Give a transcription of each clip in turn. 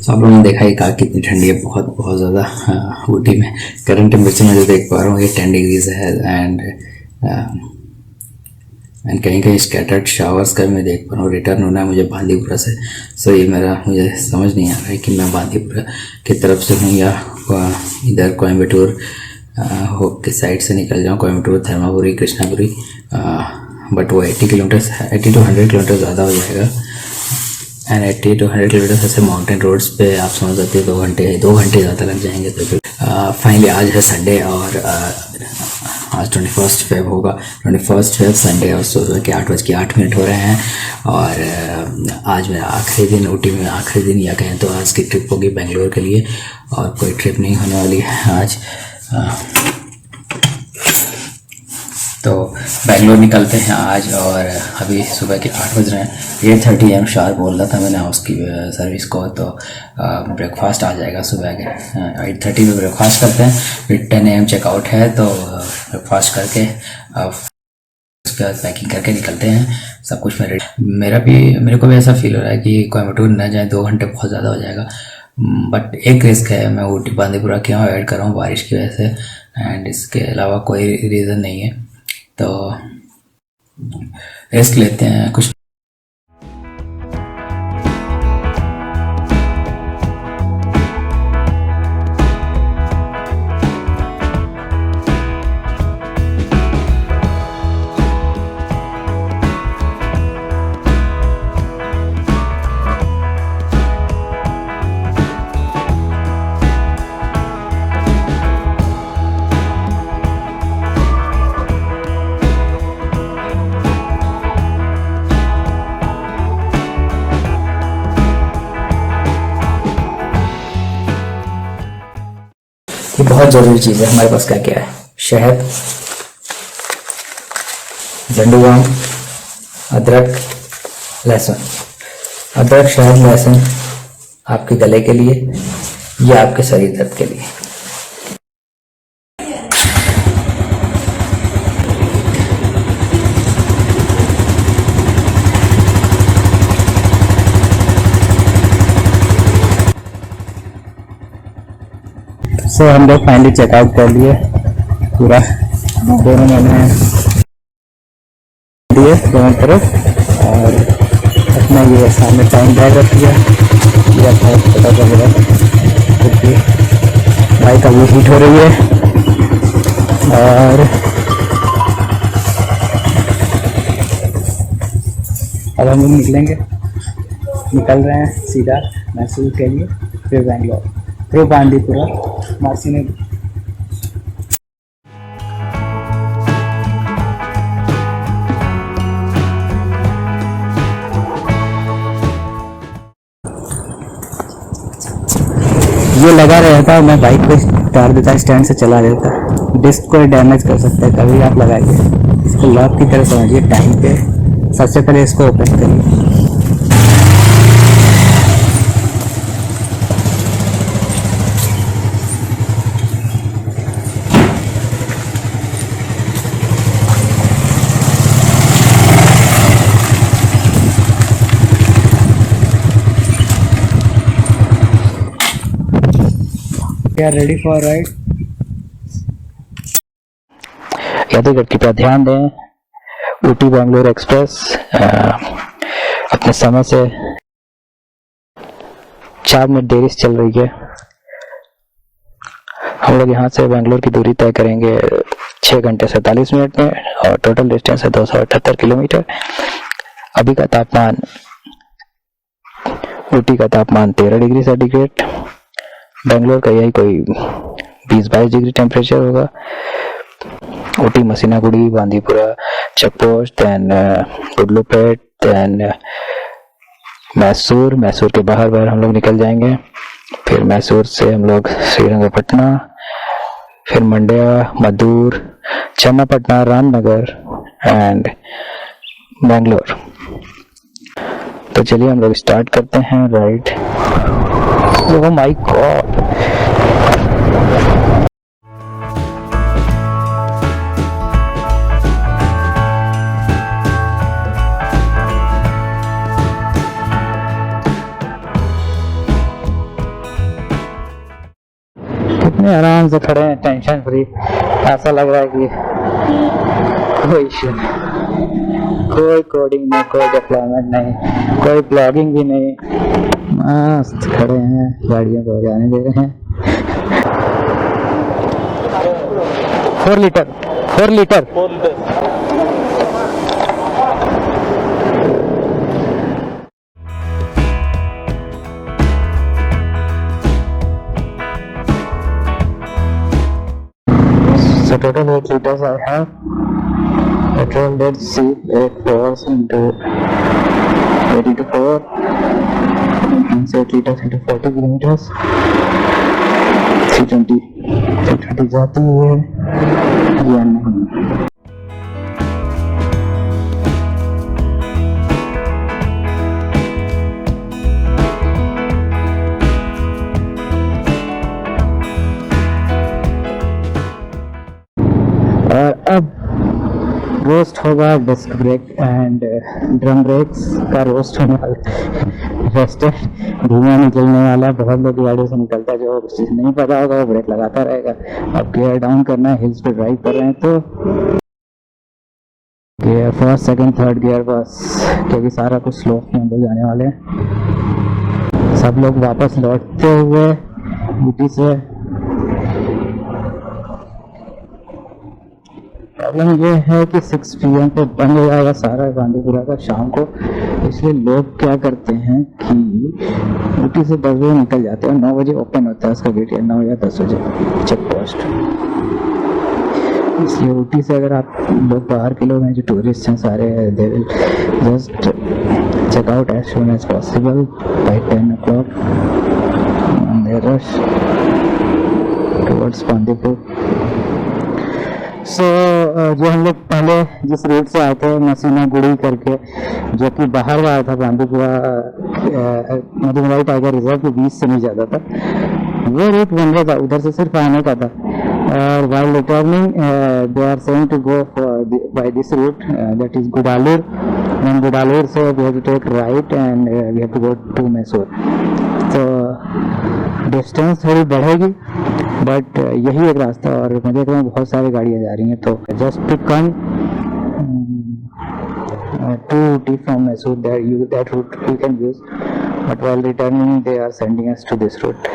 तो आप लोगों ने देखा ही कहा कितनी ठंडी है, बहुत बहुत ज़्यादा। ऊटी में करंट टेम्परेचर मैं जो देख पा रहा हूँ ये 10 डिग्रीज है। एंड कहीं कहीं स्कैटर्ड शावर्स का मैं देख पा रहा हूँ। रिटर्न होना है मुझे बांदीपुरा से। सो ये मुझे समझ नहीं आ रहा है कि मैं बांदीपुरा की तरफ से हूँ या इधर कोयम्बटूर हो के साइड से निकल जाऊँ, कोयम्बटूर, धर्मापुरी, कृष्णापुरी। बट वो 80 किलोमीटर, 80 to 100 किलोमीटर ज़्यादा हो जाएगा। एंड 80 to 100 किलोमीटर ऐसे माउंटेन रोड्स पे आप समझ सकते हैं 2 घंटे ज़्यादा लग जाएंगे। तो फिर फाइनली आज है संडे और आज 21 फेब होगा। 21 फेब संडे और सुबह के 8:08 हो रहे हैं। और आज मेरा आखिरी दिन ऊटी में, आखिरी दिन या कहें तो आज की ट्रिप होगी बेंगलोर के लिए। और कोई ट्रिप नहीं होने वाली है आज। तो बेंगलोर निकलते हैं आज। और अभी सुबह के 8 बज रहे हैं। 8:30 AM शार्प बोल रहा था मैंने उसकी सर्विस को। तो ब्रेकफास्ट आ जाएगा सुबह के 8:30 में ब्रेकफास्ट करते हैं। फिर 10 AM चेकआउट है। तो ब्रेकफास्ट करके उसके बाद पैकिंग करके निकलते हैं। सब कुछ मेरे को भी ऐसा फील हो रहा है कि कोयम्बटूर न जाए, 2 घंटे बहुत ज़्यादा हो जाएगा। बट एक रिस्क है, मैं ऊटी बांदीपुरा क्यों अवॉइड कर रहा हूँ, बारिश की वजह से। एंड इसके अलावा कोई रीज़न नहीं है। तो रिस्क लेते हैं कुछ। ये बहुत ज़रूरी चीज़ है। हमारे पास क्या क्या है? शहद, झंडूबाम, अदरक, लहसुन। अदरक, शहद, लहसुन आपके गले के लिए या आपके शरीर दर्द के लिए। सो हम लोग फाइनली चेकआउट कर लिए पूरा। दोनों मैंने दिए दोनों तरफ। और अपना ये सामने टाइम बैग रख दिया था पता चलेगा, क्योंकि बाइक अभी हीट हो रही है। और अब हम लोग निकल रहे हैं सीधा मैसूर के लिए, फिर बेंगलोर, फिर बांदीपुरा। मासी ने ये लगा रहता, मैं बाइक पे उतार देता, स्टैंड से चला देता। डिस्क को डैमेज कर सकता है। कभी आप लगाइए इसको लॉक की तरह समझिए। टाइम पे सबसे पहले इसको ओपन करिए। Ready for ride. यात्रीगण कृपया ध्यान दें, ऊटी बेंगलोर एक्सप्रेस अपने समय से 4 मिनट देरी से चल रही है। हम लोग यहाँ से बेंगलोर की दूरी तय करेंगे 6 घंटे 47 मिनट में और टोटल डिस्टेंस है 278 किलोमीटर। अभी का तापमान, ऊटी का तापमान 13 डिग्री सेंटीग्रेड। बेंगलोर का यही कोई 20-22 डिग्री टेम्परेचर होगा। Ooty, Masinagudi, Bandipura, checkpost, then Gundlupet, then Mysore के बाहर हम लोग निकल जाएंगे। फिर मैसूर से हम लोग श्रीरंगपटना, फिर मंड्या, मदूर, चन्नापटना, रामनगर एंड बेंगलोर। तो चलिए हम लोग स्टार्ट करते हैं राइड। ओह माय गॉड, आराम से खड़े हैं, टेंशन फ्री। ऐसा लग रहा है कि कोई इश्यू नहीं, कोई कोडिंग नहीं, कोई डिप्लॉयमेंट नहीं, कोई ब्लॉगिंग भी नहीं, मस्त खड़े हैं, गाड़ियों को जाने दे रहे हैं। 4 litre 4 litre. So total 8 liters I have. Petrol, let's see, 8 hours into 80 to 4, means 8 liters into 40 kilometers, 320 320 जाती है या नहीं। और अब रोस्ट होगा disc brake and drum brakes का रोस्ट होने वाला, रोस्टेड धुआं निकलने वाला। बहुत लोग गाड़ियों से निकलता है, जो नहीं पता होगा वो ब्रेक लगाता रहेगा। अब गियर डाउन करना है, हिल्स पे ड्राइव कर रहे हैं तो gear first second third gear बस, क्योंकि सारा कुछ स्लो में हो जाने वाले हैं। सब लोग वापस लौटते हुए यूटी से। प्रॉब्लम ये है कि 6 PM पे बंद हो जाएगा सारा बांदीपुरा का शाम को, इसलिए लोग क्या करते हैं कि ऊटी से 10 बजे निकल जाते हैं। 9 बजे ओपन होता है उसका गेट, या 9 या 10 बजे चेक पोस्ट। इसलिए ऊटी से अगर आप लोग बाहर के लोग हैं जो टूरिस्ट हैं सारे, they will just check out as soon as possible by 10 o'clock and they rush towards Bandipur. जो हम लोग पहले जिस रूट से आए थे मसीना गुड़ी करके, जो कि बाहर आया था बांदीपुरा मधुमलाई टाइगर रिजर्व के बीच से नहीं जाता था, वो रूट बन रहा था, उधर से सिर्फ आने का था। और while returning they are saying to go by this route that is Gudalur, and Gudalur so we have to take right and we have to go to Mysore। तो डिस्टेंस थोड़ी बढ़ेगी बट यही एक रास्ता, और मैं देख रहा हूँ बहुत सारी गाड़ियाँ जा रही हैं। तो just to come to Ooty from Mysore, that route you can use, but while returning they are sending us to this route।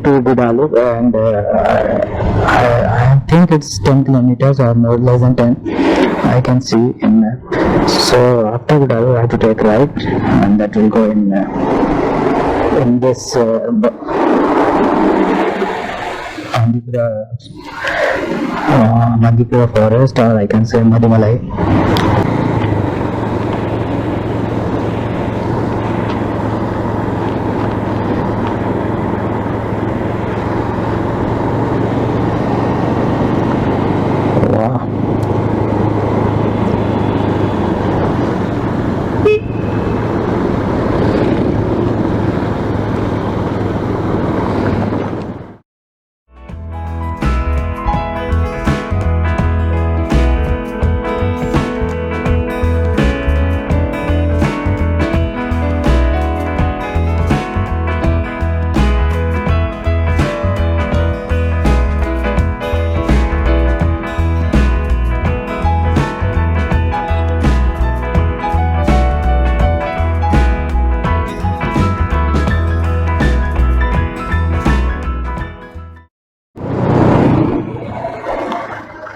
To Gudalur and I think it's 10 kilometers or more, less than 10 I can see in map। So after Gudalur I have to take right and that will go in this Madhipura forest, or I can say Mudumalai।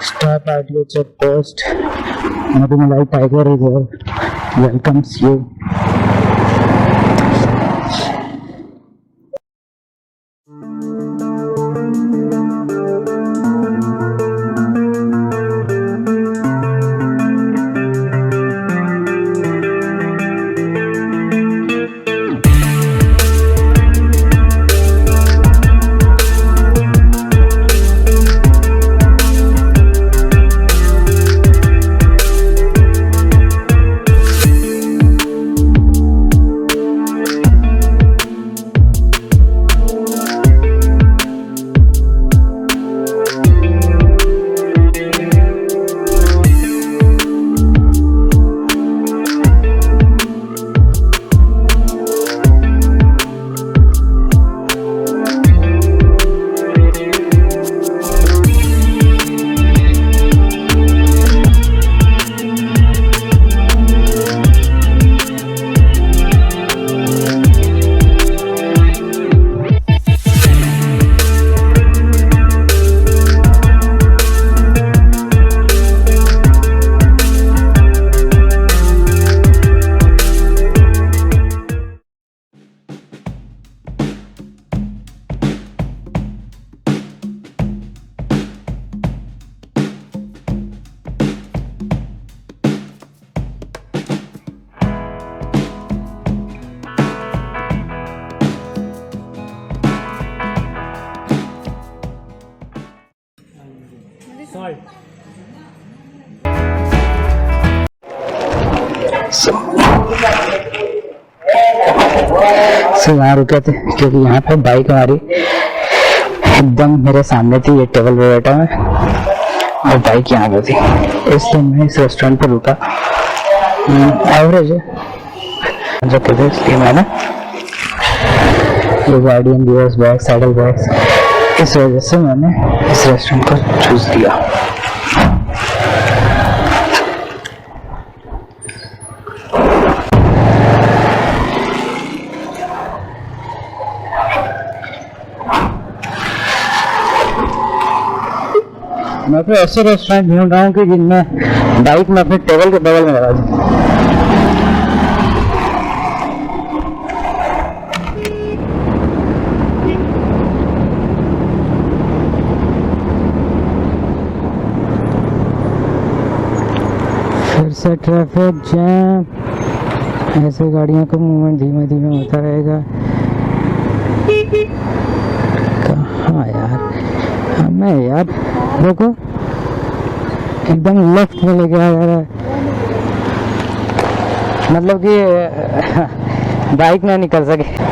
Stop at your check post. Mudumalai Tiger Reserve welcomes you। सो यहाँ रुके थे क्योंकि यहाँ पे bike हमारी एकदम मेरे सामने थी, ये टेबल पे बैठा मैं और बाइक यहाँ पे थी। इसलिए मैं इस रेस्टोरेंट पे रुका। एवरेज है जो कहते हैं, इसलिए मैंने ये guardian gears bag, saddle bags, इस वजह से मैंने इस रेस्टोरेंट को चूज किया। मैं तो ऐसे रेस्टोरेंट ढूंढ रहा हूँ कि जिनमें बाइक में अपने टेबल के बगल में लगा दूँ। फिर से ट्रैफिक जैम, ऐसे गाड़ियों का मूवमेंट धीमे धीमे होता रहेगा। कहाँ यार हमें यार, देखो एकदम लेफ्ट में लेके आ जा रहा है, मतलब कि बाइक ना निकल सके।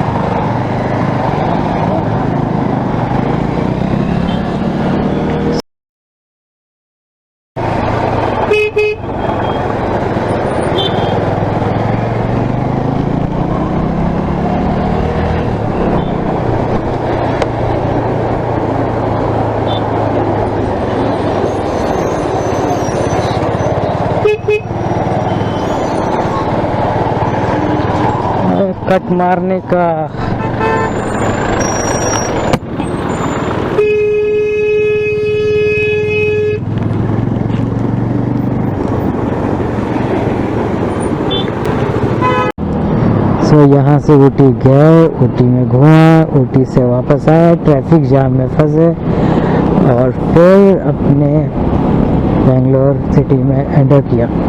कट मारने का यहाँ से ऊटी गए, ऊटी में घुमा, ऊटी से वापस आए, ट्रैफिक जाम में फंसे और फिर अपने बेंगलोर सिटी में एंटर किया।